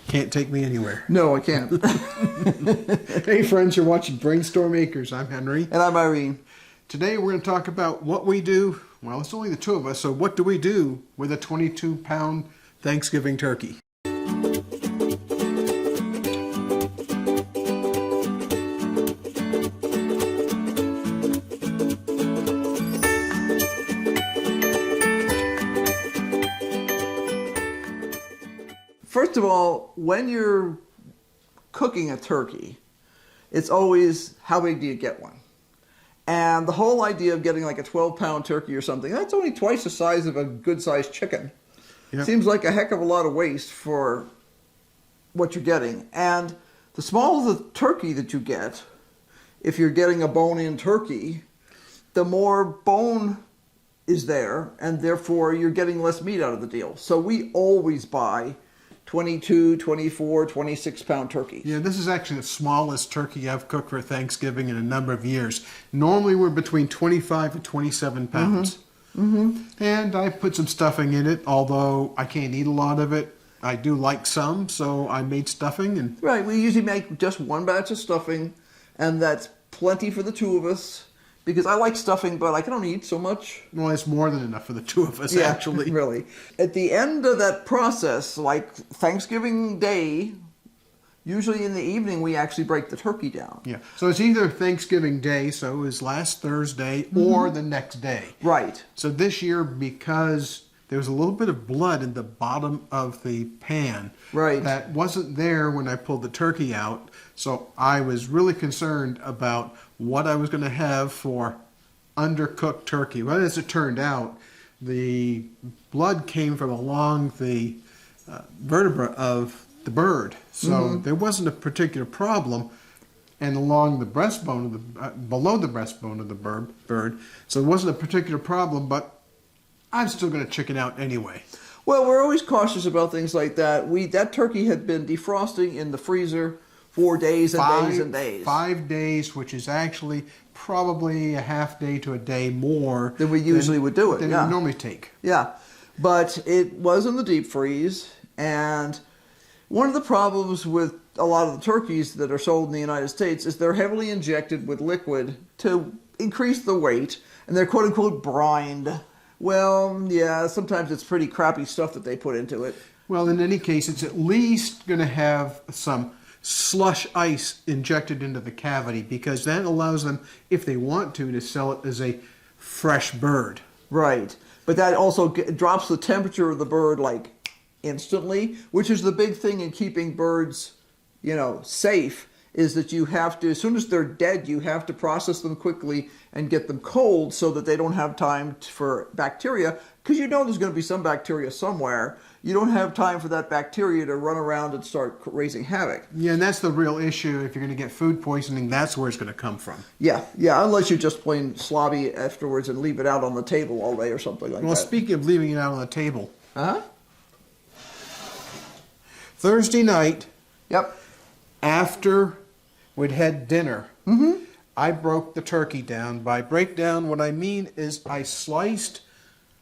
Can't take me anywhere. No, I can't. Hey friends, you're watching BrainStormAcres. I'm Henry. And I'm Irene. Today we're going to talk about what we do. Well, it's only the two of us, so what do we do with a 22-pound Thanksgiving turkey? First of all, when you're cooking a turkey, it's always how big do you get one? And the whole idea of getting like a 12-pound turkey or something, that's only twice the size of a good-sized chicken. Yep. Seems like a heck of a lot of waste for what you're getting. And the smaller the turkey that you get, if you're getting a bone-in turkey, the more bone is there, and therefore you're getting less meat out of the deal. So we always buy 22, 24, 26-pound turkeys. Yeah, this is actually the smallest turkey I've cooked for Thanksgiving in a number of years. Normally we're between 25 and 27 pounds. And I put some stuffing in it, although I can't eat a lot of it. I do like some, so I made stuffing. And right, we usually make just one batch of stuffing, and that's plenty for the two of us. Because I like stuffing, but I can only eat so much. Well, it's more than enough for the two of us, actually. Really. At the end of that process, like Thanksgiving Day, usually in the evening, we actually break the turkey down. Yeah. So it's either Thanksgiving Day, so it was last Thursday, or the next day. Right. So this year, because there was a little bit of blood in the bottom of the pan. Right. That wasn't there when I pulled the turkey out. So I was really concerned about what I was going to have for undercooked turkey. Well, as it turned out, the blood came from along the vertebra of the bird. So there wasn't a particular problem. And along the breastbone of the, below the breastbone of the bird. So it wasn't a particular problem, but I'm still going to chicken out anyway. Well, we're always cautious about things like that. That turkey had been defrosting in the freezer for days and days and days. 5 days, which is actually probably a half day to a day more than we usually would do it. Than it would normally take. Yeah, but it was in the deep freeze, and one of the problems with a lot of the turkeys that are sold in the United States is they're heavily injected with liquid to increase the weight, and they're quote-unquote brined. Well, yeah, sometimes it's pretty crappy stuff that they put into it. Well, in any case, it's at least going to have some slush ice injected into the cavity, because that allows them, if they want to sell it as a fresh bird. Right. But that also drops the temperature of the bird like instantly, which is the big thing in keeping birds, safe, is that you have to, as soon as they're dead, you have to process them quickly and get them cold so that they don't have time for bacteria, because there's going to be some bacteria somewhere. You don't have time for that bacteria to run around and start raising havoc. Yeah, and that's the real issue. If you're going to get food poisoning, that's where it's going to come from. Yeah, unless you're just plain slobby afterwards and leave it out on the table all day or something like that. Well, speaking of leaving it out on the table. Thursday night. Yep. After we'd had dinner, I broke the turkey down. By breakdown, what I mean is I sliced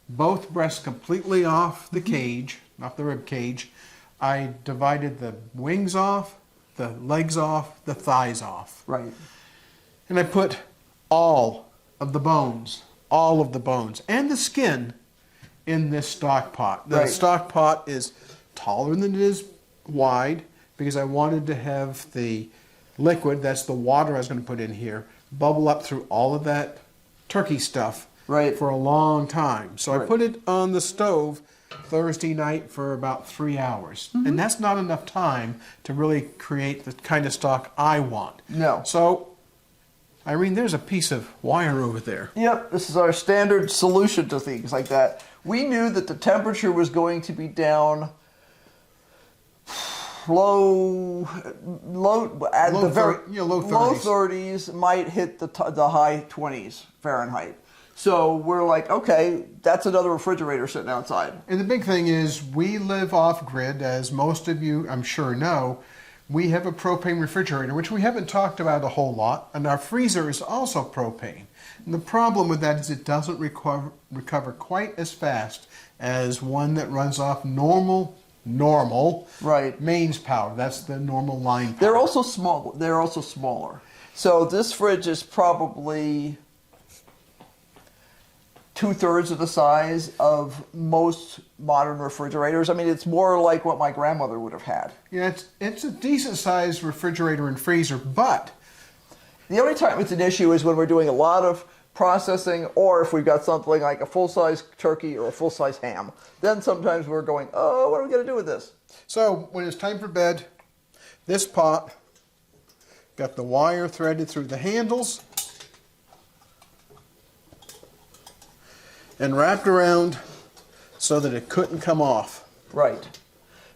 both breasts completely off the cage, off the rib cage. I divided the wings off, the legs off, the thighs off. Right. And I put all of the bones, and the skin in this stock pot. The stock pot is taller than it is wide, because I wanted to have the liquid, that's the water I was going to put in here, bubble up through all of that turkey stuff for a long time. So I put it on the stove Thursday night for about 3 hours. And that's not enough time to really create the kind of stock I want. No. So, Irene, there's a piece of wire over there. Yep, this is our standard solution to things like that. We knew that the temperature was going to be down low 30s, might hit the high 20s Fahrenheit. So we're like, okay, that's another refrigerator sitting outside. And the big thing is we live off grid, as most of you I'm sure know. We have a propane refrigerator, which we haven't talked about a whole lot, and our freezer is also propane. And the problem with that is it doesn't recover quite as fast as one that runs off normal normal. Right. Mains powder, that's the normal line powder. They're also small. They're also smaller. So this fridge is probably 2/3 of the size of most modern refrigerators. I mean, it's more like what my grandmother would have had. Yeah, it's a decent sized refrigerator and freezer, but The only time it's an issue is when we're doing a lot of processing, or if we've got something like a full-size turkey or a full-size ham. Then sometimes we're going, oh, what are we going to do with this? so when it's time for bed, this pot got the wire threaded through the handles and wrapped around so that it couldn't come off. Right.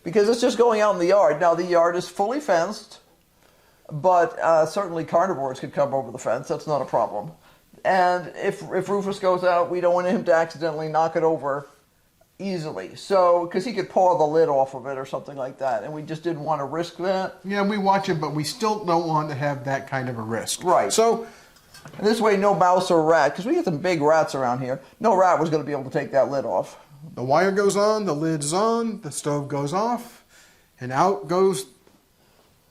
Because it's just going out in the yard. Now, the yard is fully fenced, but certainly carnivores could come over the fence. That's not a problem. And if Rufus goes out, we don't want him to accidentally knock it over easily. So, because he could paw the lid off of it or something like that, and we just didn't want to risk that. Yeah, we watch it, but we still don't want to have that kind of a risk. Right. So, And this way, no mouse or rat, because we get some big rats around here, no rat was going to be able to take that lid off. the wire goes on, the lid's on, the stove goes off, and out goes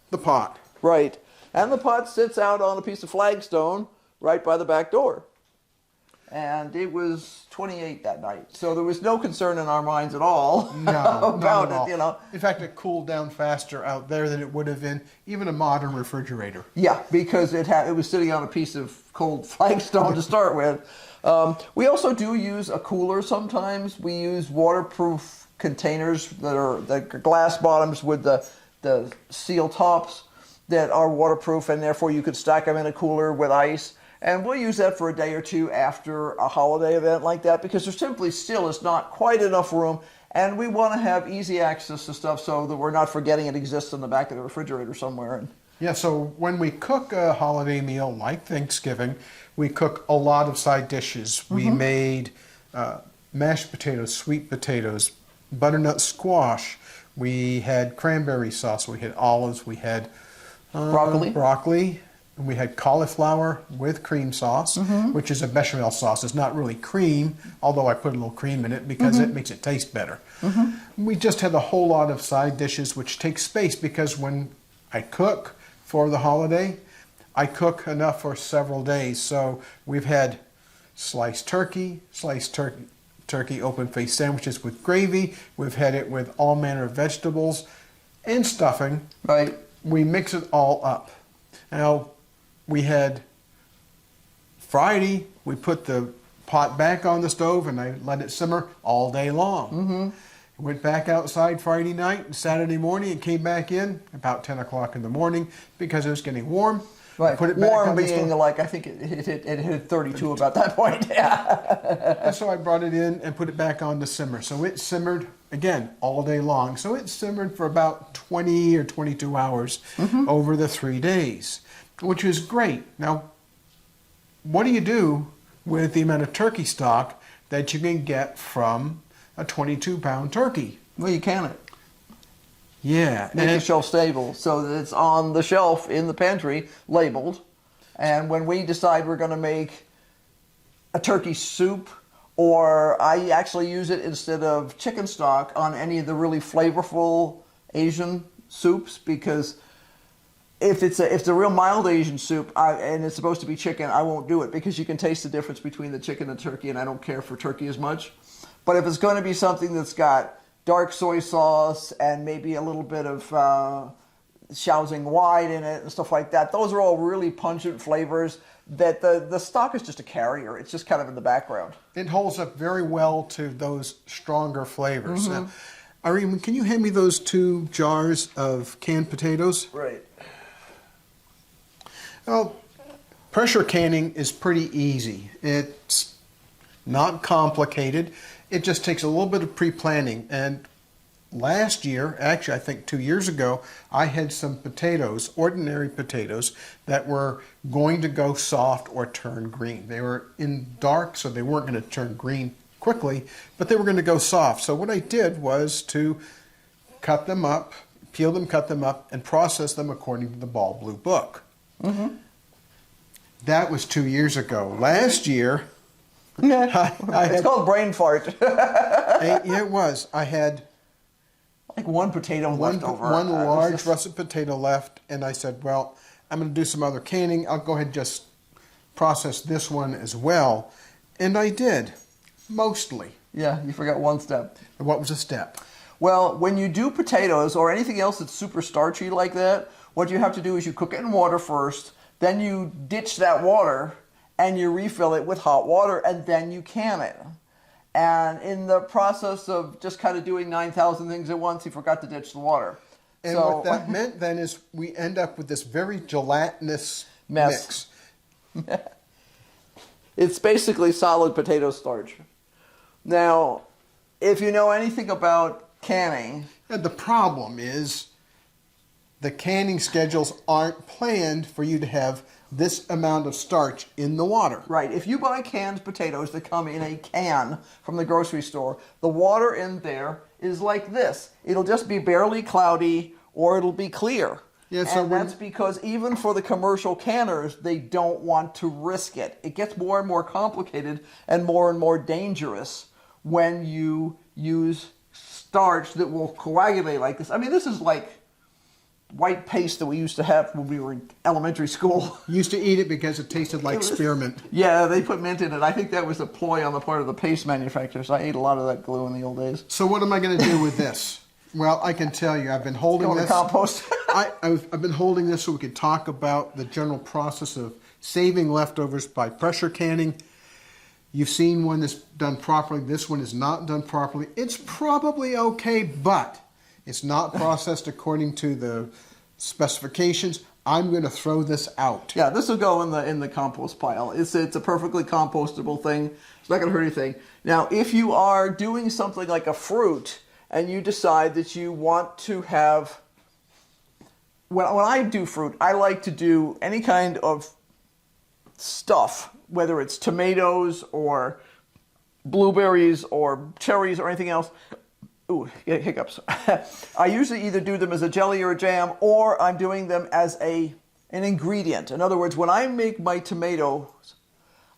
the pot. Right. And the pot sits out on a piece of flagstone right by the back door. And it was 28 that night. So there was no concern in our minds at all No, about not at all. it, you know. In fact, it cooled down faster out there than it would have in even a modern refrigerator. Yeah, because it was sitting on a piece of cold flagstone to start with. We also do use a cooler sometimes. We use waterproof containers that are the glass bottoms with the seal tops that are waterproof, and therefore you could stack them in a cooler with ice. And we'll use that for a day or two after a holiday event like that, because there simply still is not quite enough room, and we want to have easy access to stuff so that we're not forgetting it exists in the back of the refrigerator somewhere. And Yeah, so when we cook a holiday meal like Thanksgiving, we cook a lot of side dishes. We made mashed potatoes, sweet potatoes, butternut squash. We had cranberry sauce. We had olives. We had broccoli. And we had cauliflower with cream sauce, which is a bechamel sauce. It's not really cream, although I put a little cream in it because it makes it taste better. We just had a whole lot of side dishes, which takes space because when I cook for the holiday, I cook enough for several days. So we've had sliced turkey, open-faced sandwiches with gravy. We've had it with all manner of vegetables and stuffing. right. We mix it all up. Now, we had Friday, we put the pot back on the stove and I let it simmer all day long. Went back outside Friday night and Saturday morning and came back in about 10 o'clock in the morning because it was getting warm. Right. Put it back Warm on the being stove. like, I think it hit 32 about that point. Yeah. And so I brought it in and put it back on to simmer. So it simmered, again, all day long. So it simmered for about 20 or 22 hours over the 3 days, which was great. Now, what do you do with the amount of turkey stock that you can get from a 22-pound turkey? Well, you can it. Yeah. Make it shelf stable so that it's on the shelf in the pantry labeled. And when we decide we're going to make a turkey soup, or I actually use it instead of chicken stock on any of the really flavorful Asian soups, because if it's a real mild Asian soup and it's supposed to be chicken, I won't do it because you can taste the difference between the chicken and turkey, and I don't care for turkey as much. But if it's going to be something that's got dark soy sauce and maybe a little bit of Shaoxing white in it and stuff like that, those are all really pungent flavors that the stock is just a carrier. It's just kind of in the background. It holds up very well to those stronger flavors. Now, Irene, can you hand me those 2 jars of canned potatoes? Right. Well, pressure canning is pretty easy. It's not complicated. It just takes a little bit of pre-planning. And last year, actually I think 2 years ago, I had some potatoes, ordinary potatoes, that were going to go soft or turn green. They were in dark, so they weren't going to turn green quickly, but they were going to go soft. So what I did was to cut them up, peel them, cut them up, and process them according to the Ball Blue Book. That was 2 years ago. Last year, It's called brain fart. yeah, it was. I had like one potato left over. One large russet potato left, and I said, well, I'm going to do some other canning. I'll go ahead and just process this one as well. And I did, mostly. Yeah, you forgot one step. And what was the step? Well, when you do potatoes or anything else that's super starchy like that, what you have to do is you cook it in water first, then you ditch that water and you refill it with hot water, and then you can it. And in the process of just kind of doing 9,000 things at once, he forgot to ditch the water. And what that meant then is we end up with this very gelatinous mix. It's basically solid potato starch. Now, if you know anything about canning... And the problem is the canning schedules aren't planned for you to have this amount of starch in the water. Right. If you buy canned potatoes that come in a can from the grocery store, the water in there is like this. It'll just be barely cloudy or it'll be clear. Yeah, so and that's because even for the commercial canners, they don't want to risk it. It gets more and more complicated and more dangerous when you use starch that will coagulate like this. I mean, this is like white paste that we used to have when we were in elementary school. Used to eat it because it tasted like spearmint. Yeah, they put mint in it. I think that was a ploy on the part of the paste manufacturers. I ate a lot of that glue in the old days. So what am I going to do with this? Well, I can tell you, I've been holding this. To compost. I've been holding this so we could talk about the general process of saving leftovers by pressure canning. You've seen one that's done properly. This one is not done properly. It's probably okay, but it's not processed according to the specifications. I'm going to throw this out. Yeah, this will go in the compost pile. It's a perfectly compostable thing. It's not going to hurt anything. Now, if you are doing something like a fruit and you decide that you want to have... When I do fruit, I like to do any kind of stuff, whether it's tomatoes or blueberries or cherries or anything else. Ooh, hiccups. I usually either do them as a jelly or a jam, or I'm doing them as an ingredient. In other words, when I make my tomatoes,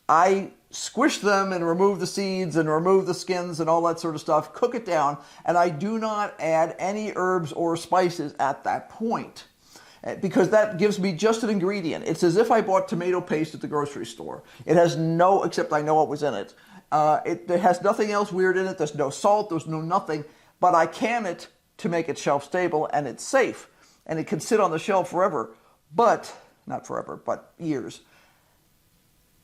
I squish them and remove the seeds and remove the skins and all that sort of stuff, cook it down, and I do not add any herbs or spices at that point, because that gives me just an ingredient. It's as if I bought tomato paste at the grocery store. It has no, except I know what was in it. It has nothing else weird in it. There's no salt, there's no nothing, but I can it to make it shelf stable, and it's safe, and it can sit on the shelf forever, but, not forever, but years.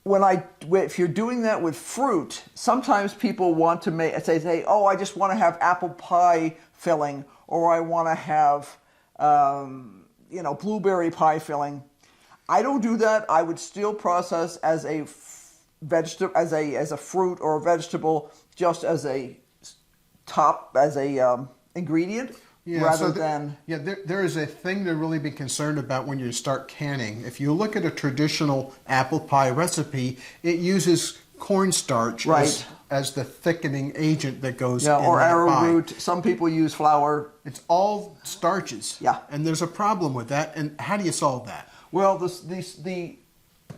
If you're doing that with fruit, sometimes people want to say, oh, I just want to have apple pie filling, or I want to have, blueberry pie filling. I don't do that. I would still process as a vegetable, as a fruit or a vegetable, just as a ingredient. Yeah, there is a thing to really be concerned about when you start canning. If you look at a traditional apple pie recipe, it uses cornstarch as the thickening agent that goes in or that pie. arrowroot. Some people use flour. It's all starches. Yeah. And there's a problem with that. And how do you solve that? Well, the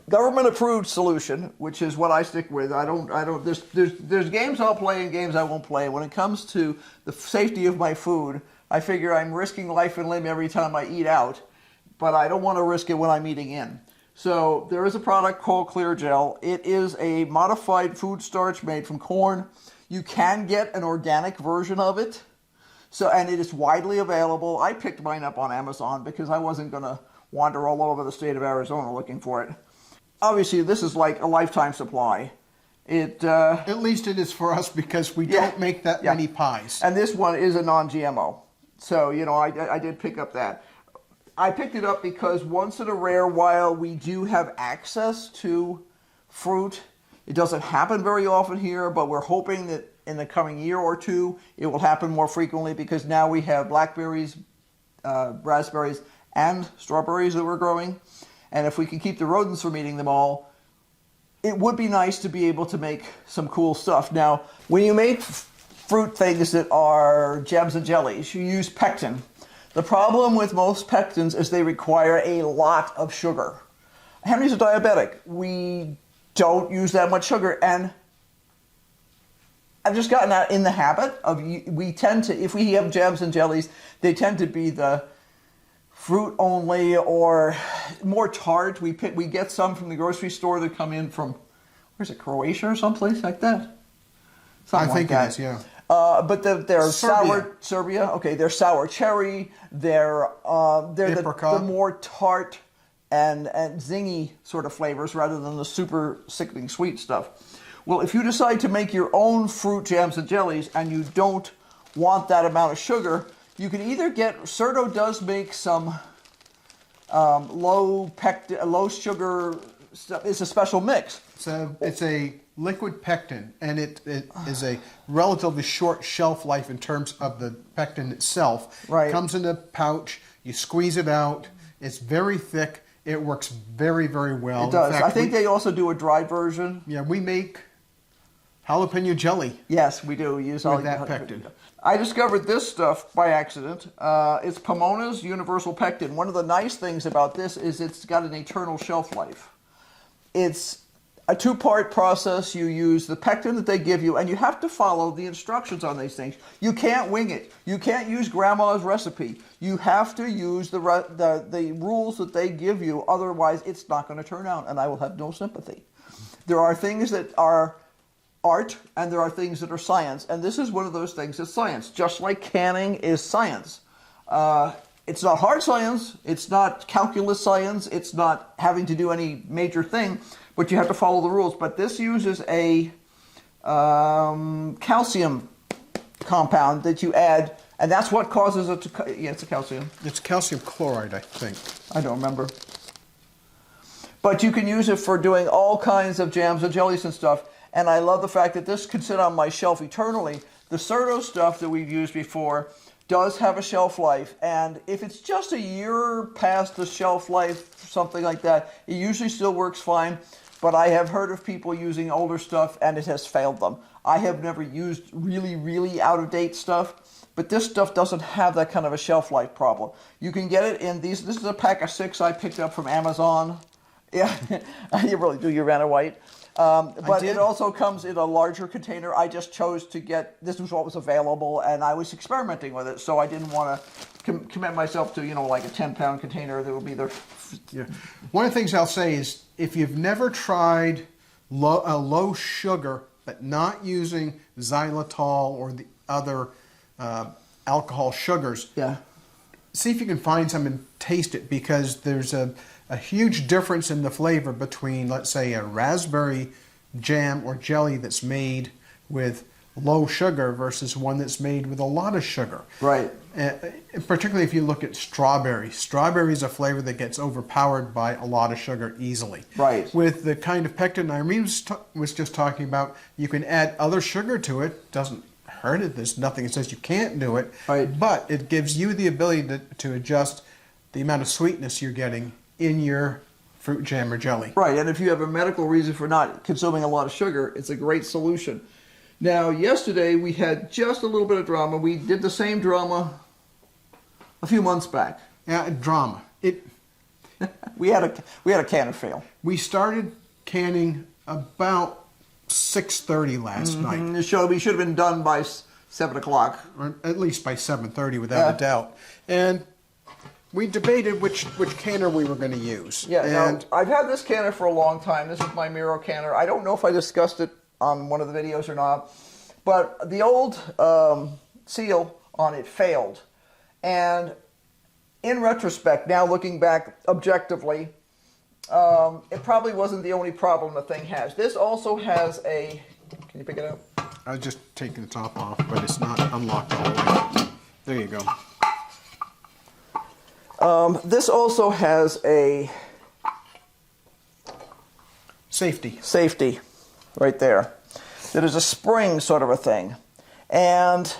government-approved solution, which is what I stick with. There's games I'll play and games I won't play. When it comes to the safety of my food, I figure I'm risking life and limb every time I eat out, but I don't want to risk it when I'm eating in. So there is a product called Clear Gel. It is a modified food starch made from corn. You can get an organic version of it, and it is widely available. I picked mine up on Amazon because I wasn't going to wander all over the state of Arizona looking for it. Obviously, this is like a lifetime supply. At least it is for us because we don't make that many pies. And this one is a non-GMO. So, I did pick up that. I picked it up because once in a rare while we do have access to fruit. It doesn't happen very often here, but we're hoping that in the coming year or two it will happen more frequently, because now we have blackberries, raspberries, and strawberries that we're growing. And if we can keep the rodents from eating them all, it would be nice to be able to make some cool stuff. Now, when you make fruit things that are jams and jellies, you use pectin. The problem with most pectins is they require a lot of sugar. Henry's a diabetic. We don't use that much sugar, and I've just gotten out in the habit of, we tend to, if we have jams and jellies, they tend to be the fruit only or more tart. We get some from the grocery store that come in from, where's it, Croatia or someplace like that? Something I think like that. it is, yeah. But they're Serbia. sour, Serbia, okay, they're sour cherry, they're the more tart and zingy sort of flavors rather than the super sickening sweet stuff. Well, if you decide to make your own fruit jams and jellies and you don't want that amount of sugar, you can either get, Certo does make some low sugar stuff. It's a special mix. So it's a liquid pectin, and it is a relatively short shelf life in terms of the pectin itself. Right. It comes in a pouch, you squeeze it out, it's very thick, it works very, very well. It does. In fact, I think they also do a dried version. Yeah, we make jalapeno jelly. Yes, we do use all that pectin. I discovered this stuff by accident. It's Pomona's Universal Pectin. One of the nice things about this is it's got an eternal shelf life. It's a two-part process. You use the pectin that they give you, and you have to follow the instructions on these things. You can't wing it. You can't use grandma's recipe. You have to use the rules that they give you. Otherwise, it's not going to turn out, and I will have no sympathy. There are things that are art, and there are things that are science, and this is one of those things that's science, just like canning is science. It's not hard science, it's not calculus science, it's not having to do any major thing, but you have to follow the rules. But this uses a calcium compound that you add, and that's what causes it to, yeah, it's a calcium. It's calcium chloride, I think. I don't remember. But you can use it for doing all kinds of jams and jellies and stuff. And I love the fact that this can sit on my shelf eternally. The Certo stuff that we've used before does have a shelf life. And if it's just a year past the shelf life, something like that, it usually still works fine. But I have heard of people using older stuff and it has failed them. I have never used really, really out-of-date stuff. But this stuff doesn't have that kind of a shelf life problem. You can get it in these. This is a pack of 6 I picked up from Amazon. Yeah, you really do. You ran a white. But it also comes in a larger container. I just chose to get, this was what was available, and I was experimenting with it, so I didn't want to commit myself to, like a 10-pound container that would be there. Yeah. One of the things I'll say is, if you've never tried low sugar, but not using xylitol or the other alcohol sugars, yeah, see if you can find some and taste it, because there's a huge difference in the flavor between, let's say, a raspberry jam or jelly that's made with low sugar versus one that's made with a lot of sugar. Right. Particularly if you look at strawberry. Strawberry is a flavor that gets overpowered by a lot of sugar easily. Right. With the kind of pectin Irene was just talking about, you can add other sugar to it. Doesn't hurt it. There's nothing that says you can't do it. Right. But it gives you the ability to adjust the amount of sweetness you're getting in your fruit jam or jelly. Right, and if you have a medical reason for not consuming a lot of sugar, it's a great solution. Now, yesterday we had just a little bit of drama. We did the same drama a few months back. Yeah, drama. We had a canner fail. We started canning about 6:30 last night. The show, we should have been done by 7 o'clock. Or at least by 7:30, without a doubt. And we debated which canner we were going to use. Yeah, and now, I've had this canner for a long time. This is my Miro canner. I don't know if I discussed it on one of the videos or not, but the old seal on it failed. And in retrospect, now looking back objectively, it probably wasn't the only problem the thing has. This also has a, can you pick it up? I was just taking the top off, but it's not unlocked all the way. There you go. This also has a safety right there. That is a spring sort of a thing. And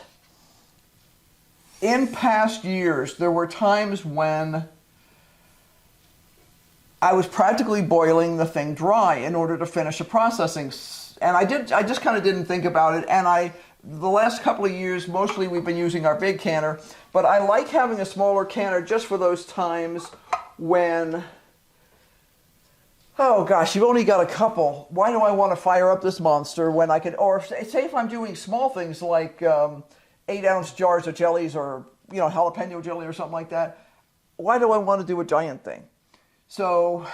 in past years, there were times when I was practically boiling the thing dry in order to finish the processing. And I just kind of didn't think about it. And the last couple of years, mostly we've been using our big canner, but I like having a smaller canner just for those times when Oh gosh, you've only got a couple. Why do I want to fire up this monster when I could, or say if I'm doing small things like 8-ounce jars of jellies or, jalapeno jelly or something like that, why do I want to do a giant thing? So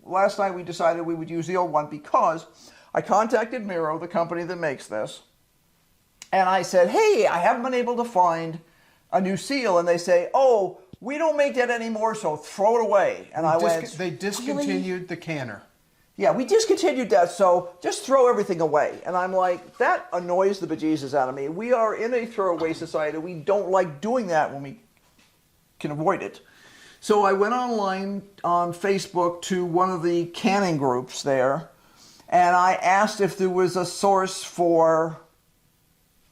last night we decided we would use the old one because I contacted Miro, the company that makes this, and I said, hey, I haven't been able to find a new seal. And they say, oh, we don't make that anymore, so throw it away. And They discontinued the canner. Yeah, we discontinued that, so just throw everything away. And I'm like, that annoys the bejesus out of me. We are in a throwaway society. We don't like doing that when we can avoid it. So I went online on Facebook to one of the canning groups there, and I asked if there was a source for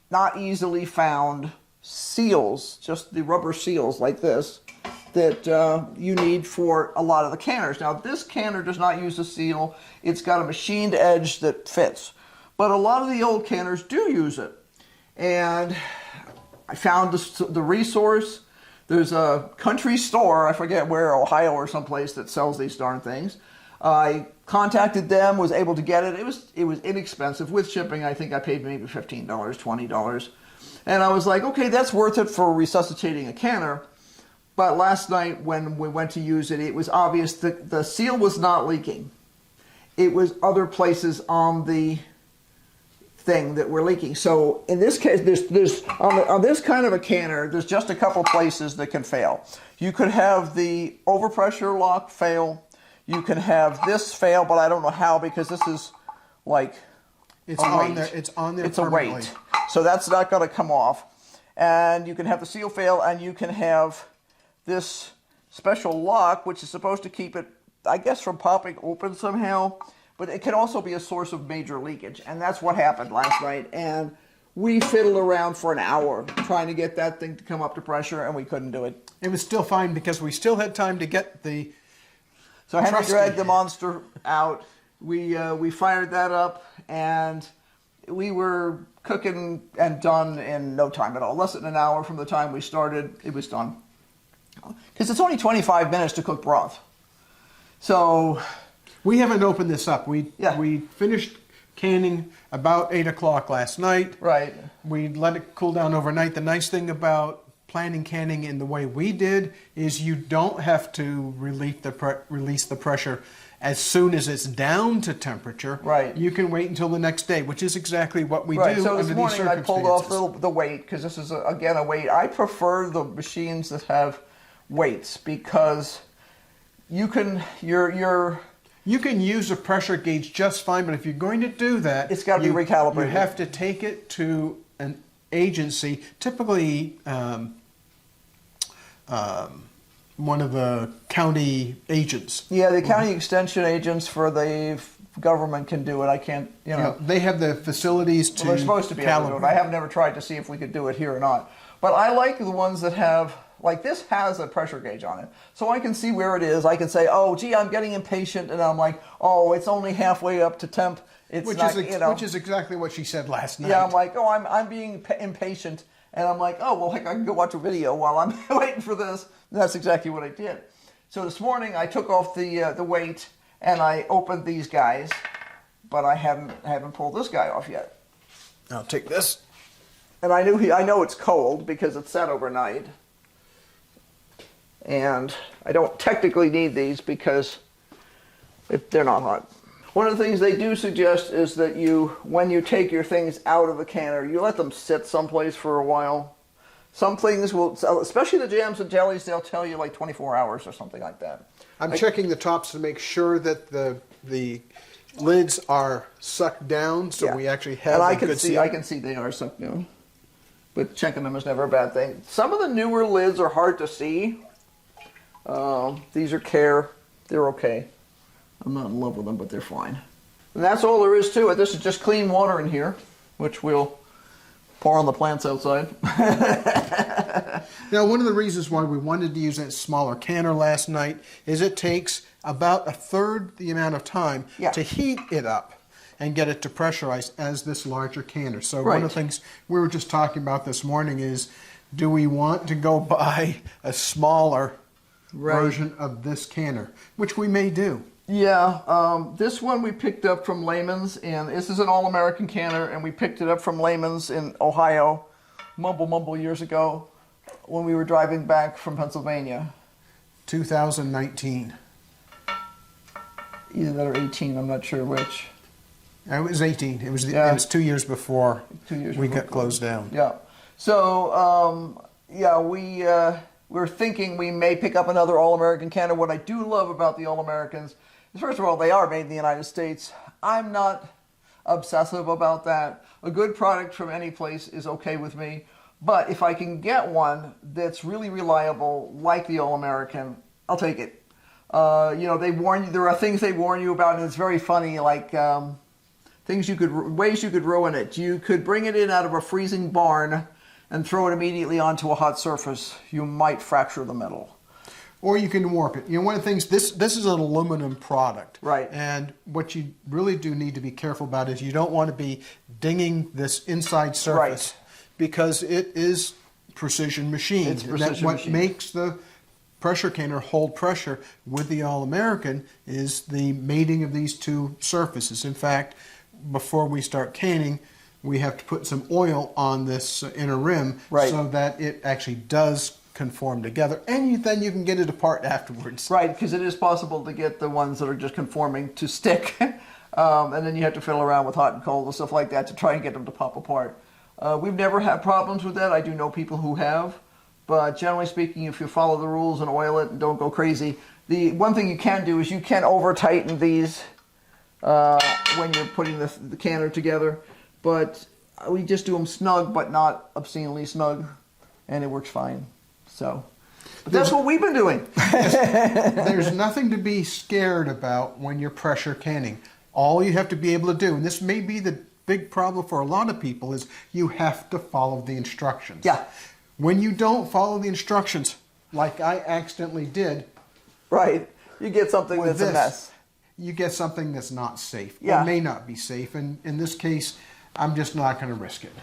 not easily found seals, just the rubber seals like this, that you need for a lot of the canners. Now, this canner does not use a seal. It's got a machined edge that fits. But a lot of the old canners do use it. And I found the resource. There's a country store, I forget where, Ohio or someplace, that sells these darn things. I contacted them, was able to get it. It was inexpensive. With shipping, I think I paid maybe $15, $20. And I was like, okay, that's worth it for resuscitating a canner. But last night when we went to use it, it was obvious that the seal was not leaking. It was other places on the thing that were leaking. So in this case, there's on this kind of a canner, there's just a couple places that can fail. You could have the overpressure lock fail. You can have this fail, but I don't know how, because this is like it's on there. It's on there. It's a weight, so that's not going to come off. And you can have the seal fail, and you can have this special lock, which is supposed to keep it, I guess, from popping open somehow. But it can also be a source of major leakage, and that's what happened last night. And we fiddled around for an hour trying to get that thing to come up to pressure, and we couldn't do it. It was still fine because we still had time to get the. So Henry dragged the monster out. We fired that up, and we were cooking and done in no time at all. Less than an hour from the time we started, it was done. Because it's only 25 minutes to cook broth. So we haven't opened this up. We finished canning about 8 o'clock last night. Right. We let it cool down overnight. The nice thing about planning canning in the way we did is you don't have to release the pressure as soon as it's down to temperature. Right. You can wait until the next day, which is exactly what we right. do So under this these morning I pulled circumstances. off the weight, because this is, again, a weight. I prefer the machines that have weights, because you can you can use a pressure gauge just fine, but if you're going to do that, it's got to be recalibrated. You have to take it to an agency, typically one of the county agents. Yeah, the county extension agents for the government can do it. I can't, they have the facilities to. Well, they're supposed to be able to do it. I have never tried to see if we could do it here or not. But I like the ones that have, like this has a pressure gauge on it. So I can see where it is. I can say, oh, gee, I'm getting impatient. And I'm like, oh, it's only halfway up to temp. Which is exactly what she said last night. Yeah, I'm like, oh, I'm being impatient. And I'm like, oh, well, I can go watch a video while I'm waiting for this. And that's exactly what I did. So this morning I took off the weight and I opened these guys, but I haven't pulled this guy off yet. I'll take this. And I know it's cold because it's sat overnight. And I don't technically need these because they're not hot. One of the things they do suggest is that when you take your things out of the canner, you let them sit someplace for a while. Some things will, especially the jams and jellies, they'll tell you like 24 hours or something like that. I'm checking the tops to make sure that the lids are sucked down, so we actually have a good seal. I can see they are sucked down. But checking them is never a bad thing. Some of the newer lids are hard to see. These are Care. They're okay. I'm not in love with them, but they're fine. And that's all there is to it. This is just clean water in here, which we'll pour on the plants outside. Now, one of the reasons why we wanted to use that smaller canner last night is it takes about a third the amount of time to heat it up and get it to pressurize as this larger canner. So one of the things we were just talking about this morning is, do we want to go buy a smaller version of this canner, which we may do. Yeah, this one we picked up from Lehman's, and this is an all-American canner, and we picked it up from Lehman's in Ohio, mumble years ago, when we were driving back from Pennsylvania. 2019. Either that or 18, I'm not sure which. It was 18. It was 2 years before 2 years we before got closed down. Yeah. So, yeah, we're thinking we may pick up another All-American canner. What I do love about the All-Americans is, first of all, they are made in the United States. I'm not obsessive about that. A good product from any place is okay with me. But if I can get one that's really reliable, like the All-American, I'll take it. You know, they warn you. There are things they warn you about, and it's very funny, like ways you could ruin it. You could bring it in out of a freezing barn and throw it immediately onto a hot surface. You might fracture the metal. Or you can warp it. You know, one of the things, this is an aluminum product. Right. And what you really do need to be careful about is you don't want to be dinging this inside surface. Right. Because it is precision machined. It's precision what machined. makes the pressure canner hold pressure with the All-American is the mating of these two surfaces. In fact, before we start canning, we have to put some oil on this inner rim so that it actually does conform together, and then you can get it apart afterwards. Right, because it is possible to get the ones that are just conforming to stick, and then you have to fiddle around with hot and cold and stuff like that to try and get them to pop apart. We've never had problems with that. I do know people who have, but generally speaking, if you follow the rules and oil it and don't go crazy, the one thing you can do is you can over-tighten these when you're putting the canner together, but we just do them snug, but not obscenely snug, and it works fine. So, but that's what we've been doing. There's nothing to be scared about when you're pressure canning. All you have to be able to do, and this may be the big problem for a lot of people, is you have to follow the instructions. Yeah. When you don't follow the instructions, like I accidentally did, right, you get something that's a mess. You get something that's not safe, yeah. or may not be safe, and in this case, I'm just not going to risk it.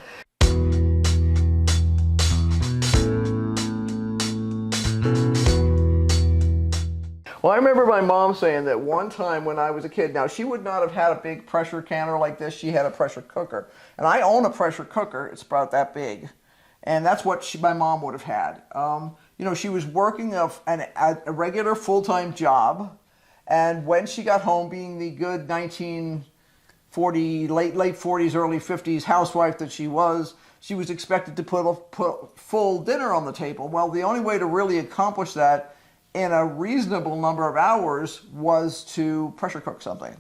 Well, I remember my mom saying that one time when I was a kid, now she would not have had a big pressure canner like this, she had a pressure cooker. And I own a pressure cooker, it's about that big. And that's what my mom would have had. You know, she was working a regular full-time job, and when she got home, being the good 1940, late 40s, early 50s housewife that she was expected to put full dinner on the table. Well, the only way to really accomplish that in a reasonable number of hours was to pressure cook something.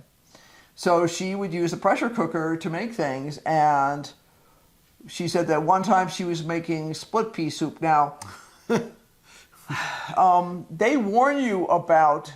So she would use a pressure cooker to make things, and she said that one time she was making split pea soup. Now, they warn you about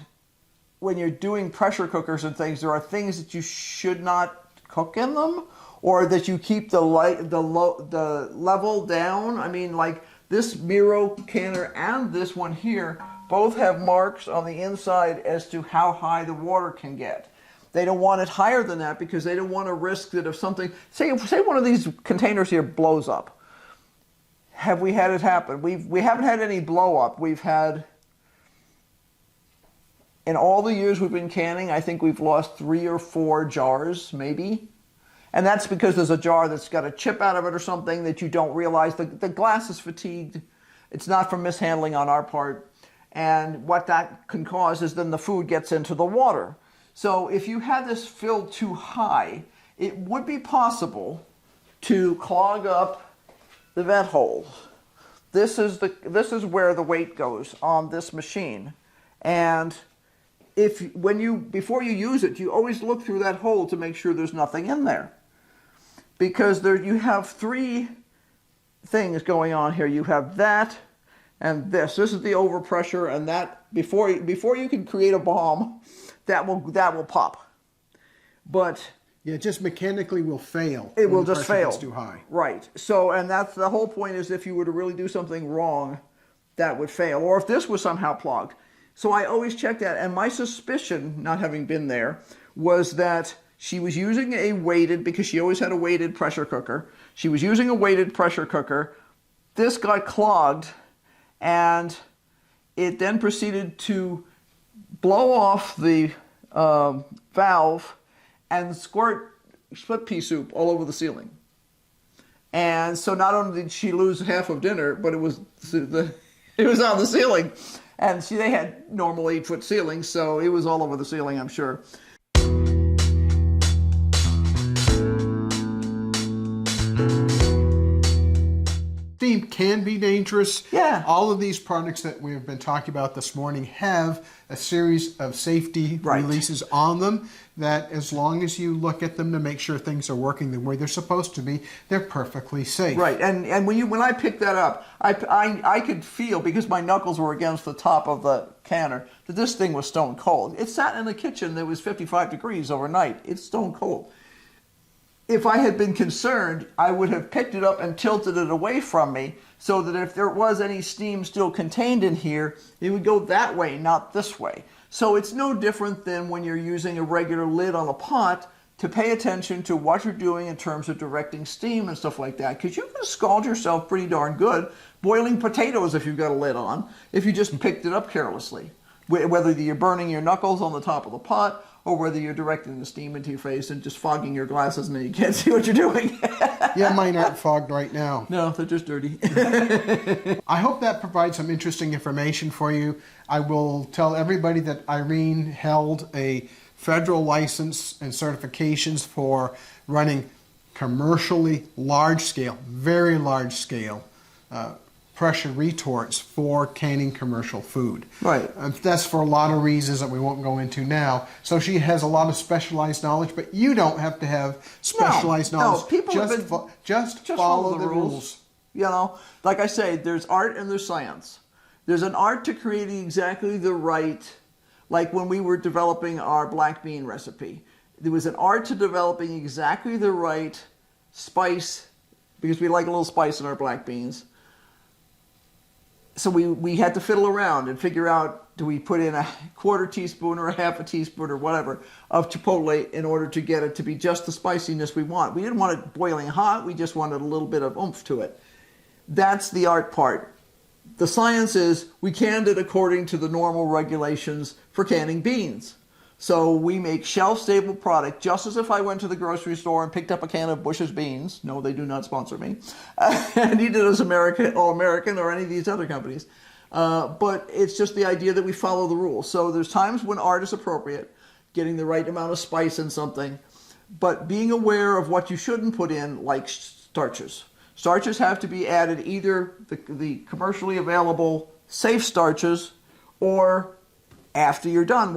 when you're doing pressure cookers and things, there are things that you should not cook in them, or that you keep the level down. I mean, like this Miro canner and this one here both have marks on the inside as to how high the water can get. They don't want it higher than that because they don't want to risk that if something, say one of these containers here blows up. Have we had it happen? We haven't had any blow up. We've had, in all the years we've been canning, I think we've lost 3 or 4 jars, maybe. And that's because there's a jar that's got a chip out of it or something that you don't realize. The glass is fatigued. It's not from mishandling on our part. And what that can cause is then the food gets into the water. So if you had this filled too high, it would be possible to clog up the vent holes. This is where the weight goes on this machine. And before you use it, you always look through that hole to make sure there's nothing in there. Because you have 3 things going on here. You have that and this. This is the overpressure, and that before you can create a bomb, that will pop. But yeah, it just mechanically will fail. It will just fail. It's too high. Right. So, and that's the whole point, is if you were to really do something wrong, that would fail. Or if this was somehow clogged. So I always check that, and my suspicion, not having been there, was that she was using a weighted, because she always had a weighted pressure cooker. She was using a weighted pressure cooker. This got clogged, and it then proceeded to blow off the valve and squirt split pea soup all over the ceiling. And so not only did she lose half of dinner, but it was on the ceiling. And they had normal 8-foot ceilings, so it was all over the ceiling, I'm sure. Steam can be dangerous. Yeah. All of these products that we have been talking about this morning have a series of safety releases on them that, as long as you look at them to make sure things are working the way they're supposed to be, they're perfectly safe. Right. And when I picked that up, I could feel, because my knuckles were against the top of the canner, that this thing was stone cold. It sat in the kitchen that was 55 degrees overnight. It's stone cold. If I had been concerned, I would have picked it up and tilted it away from me so that if there was any steam still contained in here, it would go that way, not this way. So it's no different than when you're using a regular lid on a pot to pay attention to what you're doing in terms of directing steam and stuff like that, because you can scald yourself pretty darn good boiling potatoes if you've got a lid on, if you just picked it up carelessly. Whether you're burning your knuckles on the top of the pot, or whether you're directing the steam into your face and just fogging your glasses and then you can't see what you're doing. Yeah, mine aren't fogged right now. No, they're just dirty. I hope that provides some interesting information for you. I will tell everybody that Irene held a federal license and certifications for running commercially large scale, very large scale pressure retorts for canning commercial food. Right. That's for a lot of reasons that we won't go into now. So she has a lot of specialized knowledge, but you don't have to have specialized knowledge. No, people just follow the rules. You know, like I say, there's art and there's science. There's an art to creating exactly the right, like when we were developing our black bean recipe. There was an art to developing exactly the right spice, because we like a little spice in our black beans. So we had to fiddle around and figure out, do we put in a quarter teaspoon or a half a teaspoon or whatever of chipotle in order to get it to be just the spiciness we want. We didn't want it boiling hot, we just wanted a little bit of oomph to it. That's the art part. The science is we canned it according to the normal regulations for canning beans. So we make shelf-stable product, just as if I went to the grocery store and picked up a can of Bush's beans. No, they do not sponsor me. Neither does All-American or any of these other companies. But it's just the idea that we follow the rules. So there's times when art is appropriate, getting the right amount of spice in something, but being aware of what you shouldn't put in, like starches. Starches have to be added, either the commercially available safe starches or after you're done.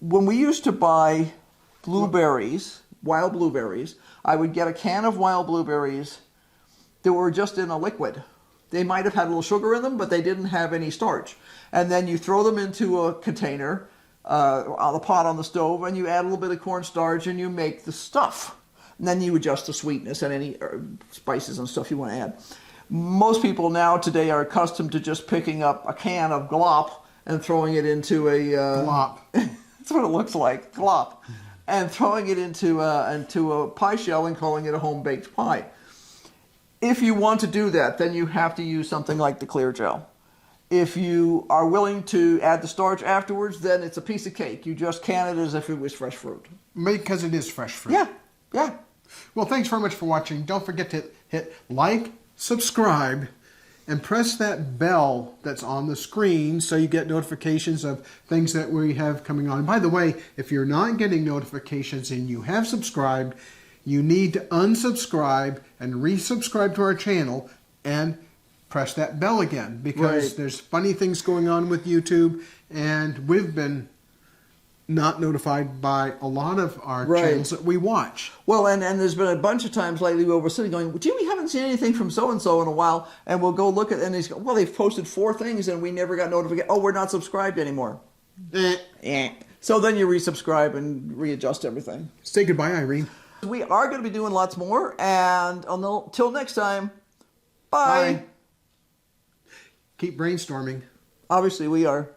When we used to buy blueberries, wild blueberries, I would get a can of wild blueberries that were just in a liquid. They might have had a little sugar in them, but they didn't have any starch. And then you throw them into a container, on the pot on the stove, and you add a little bit of cornstarch and you make the stuff. And then you adjust the sweetness and any spices and stuff you want to add. Most people today are accustomed to just picking up a can of glop and throwing it into a... Glop. That's what it looks like, glop. And throwing it into a pie shell and calling it a home-baked pie. If you want to do that, then you have to use something like the clear gel. If you are willing to add the starch afterwards, then it's a piece of cake. You just can it as if it was fresh fruit. Because it is fresh fruit. Yeah. Well, thanks very much for watching. Don't forget to hit like, subscribe, and press that bell that's on the screen so you get notifications of things that we have coming on. And by the way, if you're not getting notifications and you have subscribed, you need to unsubscribe and resubscribe to our channel and press that bell again, because there's funny things going on with YouTube, and we've been not notified by a lot of our channels that we watch. Well, and there's been a bunch of times lately where we're sitting going, gee, we haven't seen anything from so-and-so in a while, and we'll go look at it, and he's go, well, they've posted 4 things, and we never got notification. Oh, we're not subscribed anymore. So then you resubscribe and readjust everything. Say goodbye, Irene. We are going to be doing lots more, and until next time, bye. Keep brainstorming. Obviously, we are.